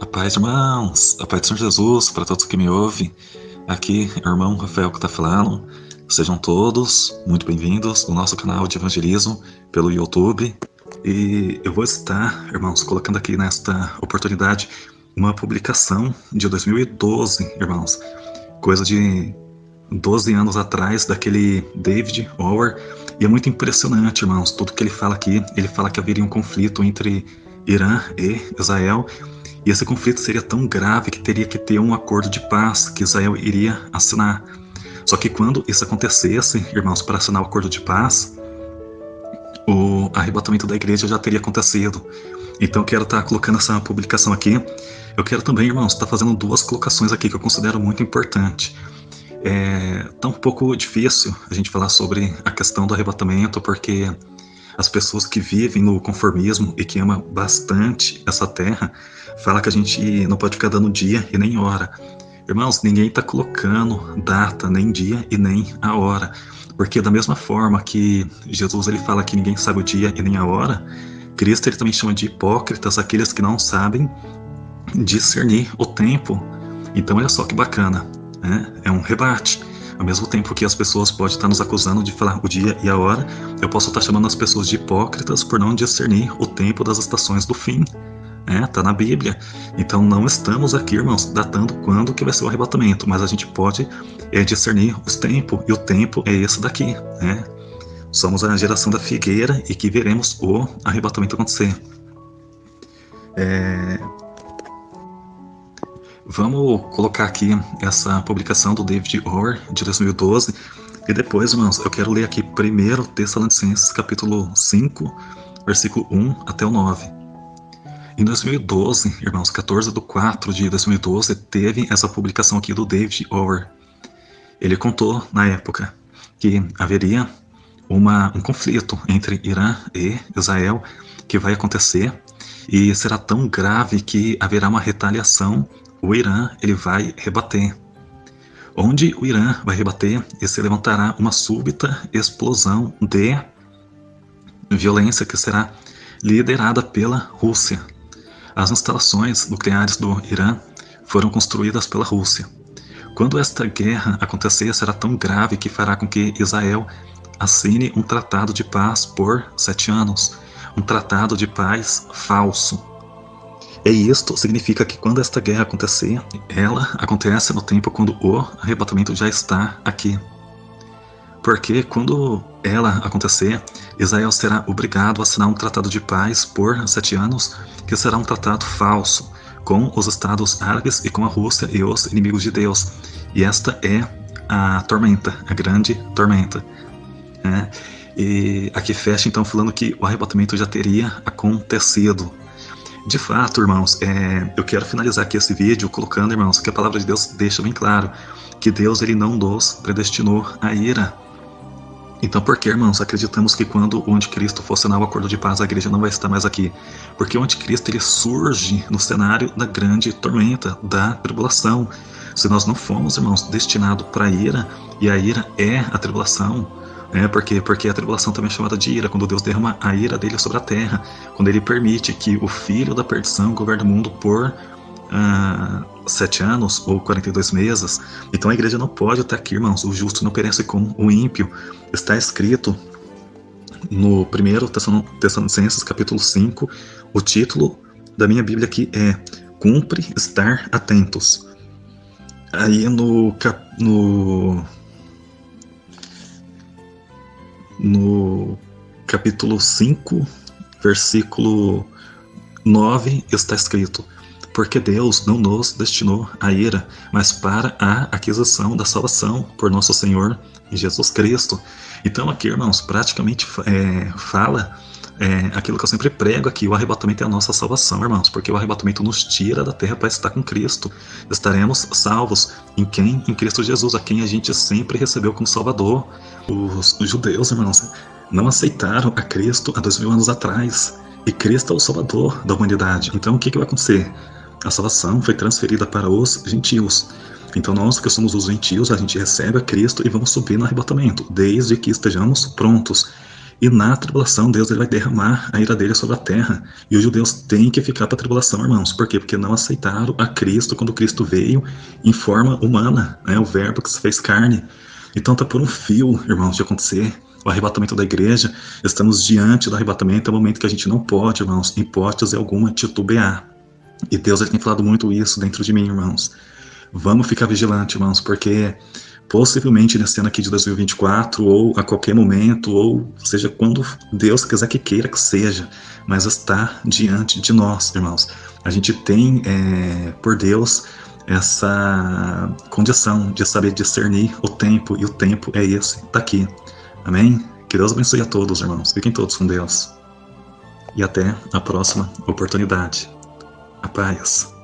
A paz, irmãos, a paz do Senhor Jesus, para todos que me ouvem. Aqui é o irmão Rafael que está falando. Sejam todos muito bem-vindos no nosso canal de evangelismo pelo YouTube. E eu vou estar, irmãos, colocando aqui nesta oportunidade uma publicação de 2012, irmãos. Coisa de 12 anos atrás, daquele David Howard. E é muito impressionante, irmãos, tudo que ele fala aqui. Ele fala que haveria um conflito entre Irã e Israel. E esse conflito seria tão grave que teria que ter um acordo de paz que Israel iria assinar. Só que quando isso acontecesse, irmãos, para assinar o acordo de paz, o arrebatamento da igreja já teria acontecido. Então eu quero estar colocando essa publicação aqui. Eu quero também, irmãos, estar fazendo duas colocações aqui que eu considero muito importante. Tá um pouco difícil a gente falar sobre a questão do arrebatamento, porque as pessoas que vivem no conformismo e que amam bastante essa terra, fala que a gente não pode ficar dando dia e nem hora. Irmãos, ninguém está colocando data, nem dia e nem a hora. Porque da mesma forma que Jesus ele fala que ninguém sabe o dia e nem a hora, Cristo ele também chama de hipócritas aqueles que não sabem discernir o tempo. Então olha só que bacana, né? É um rebate. Ao mesmo tempo que as pessoas podem estar nos acusando de falar o dia e a hora, eu posso estar chamando as pessoas de hipócritas por não discernir o tempo das estações do fim. Tá na Bíblia. Então não estamos aqui, irmãos, datando quando que vai ser o arrebatamento, mas a gente pode discernir os tempos, e o tempo é esse daqui, né? Somos a geração da figueira e que veremos o arrebatamento acontecer. Vamos colocar aqui essa publicação do David Howard de 2012 e depois, irmãos, eu quero ler aqui 1 Tessalonicenses capítulo 5, versículo 1 até o 9. Em 2012, irmãos, 14/4 de 2012, teve essa publicação aqui do David Howard. Ele contou, na época, que haveria um conflito entre Irã e Israel que vai acontecer e será tão grave que haverá uma retaliação. O Irã ele vai rebater. Onde o Irã vai rebater, e se levantará uma súbita explosão de violência que será liderada pela Rússia. As instalações nucleares do Irã foram construídas pela Rússia. Quando esta guerra acontecer, será tão grave que fará com que Israel assine um tratado de paz por 7 anos, um tratado de paz falso. E isto significa que quando esta guerra acontecer, ela acontece no tempo quando o arrebatamento já está aqui. Porque quando ela acontecer, Israel será obrigado a assinar um tratado de paz por 7 anos, que será um tratado falso, com os estados árabes e com a Rússia e os inimigos de Deus. E esta é a tormenta, a grande tormenta. E aqui fecha então falando que o arrebatamento já teria acontecido. De fato, irmãos, eu quero finalizar aqui esse vídeo colocando, irmãos, que a palavra de Deus deixa bem claro que Deus ele não nos predestinou à ira. Então por que, irmãos, acreditamos que quando o anticristo for assinar o acordo de paz, a igreja não vai estar mais aqui? Porque o anticristo ele surge no cenário da grande tormenta, da tribulação. Se nós não fomos, irmãos, destinados para a ira, e a ira é a tribulação, porque a tribulação também é chamada de ira, quando Deus derrama a ira dele sobre a terra, quando ele permite que o filho da perdição governe o mundo por 7 anos ou 42 meses. Então a igreja não pode estar aqui, irmãos. O justo não perece com o ímpio. Está escrito no 1 Tessalonicenses capítulo 5. O título da minha Bíblia aqui é Cumpre estar atentos. Aí no capítulo 5, versículo 9, está escrito: porque Deus não nos destinou à ira, mas para a aquisição da salvação por nosso Senhor Jesus Cristo. Então aqui, irmãos, praticamente fala aquilo que eu sempre prego aqui: o arrebatamento é a nossa salvação, irmãos, porque o arrebatamento nos tira da terra para estar com Cristo. Estaremos salvos em quem? Em Cristo Jesus, a quem a gente sempre recebeu como Salvador. Os judeus, irmãos, não aceitaram a Cristo há 2000 anos atrás. E Cristo é o Salvador da humanidade. Então o que vai acontecer? A salvação foi transferida para os gentios. Então nós que somos os gentios, a gente recebe a Cristo e vamos subir no arrebatamento, desde que estejamos prontos. E na tribulação, Deus ele vai derramar a ira dele sobre a terra. E os judeus têm que ficar para a tribulação, irmãos. Por quê? Porque não aceitaram a Cristo quando Cristo veio em forma humana, né? O verbo que se fez carne. Então está por um fio, irmãos, de acontecer o arrebatamento da igreja. Estamos diante do arrebatamento, é um momento que a gente não pode, irmãos, em hipótese alguma, titubear. E Deus ele tem falado muito isso dentro de mim, irmãos. Vamos ficar vigilantes, irmãos, porque possivelmente nesse ano aqui de 2024, ou a qualquer momento, ou seja, quando Deus quiser que queira que seja, mas está diante de nós, irmãos. A gente tem, por Deus, essa condição de saber discernir o tempo, e o tempo é esse, está aqui. Amém? Que Deus abençoe a todos, irmãos. Fiquem todos com Deus. E até a próxima oportunidade. A paz.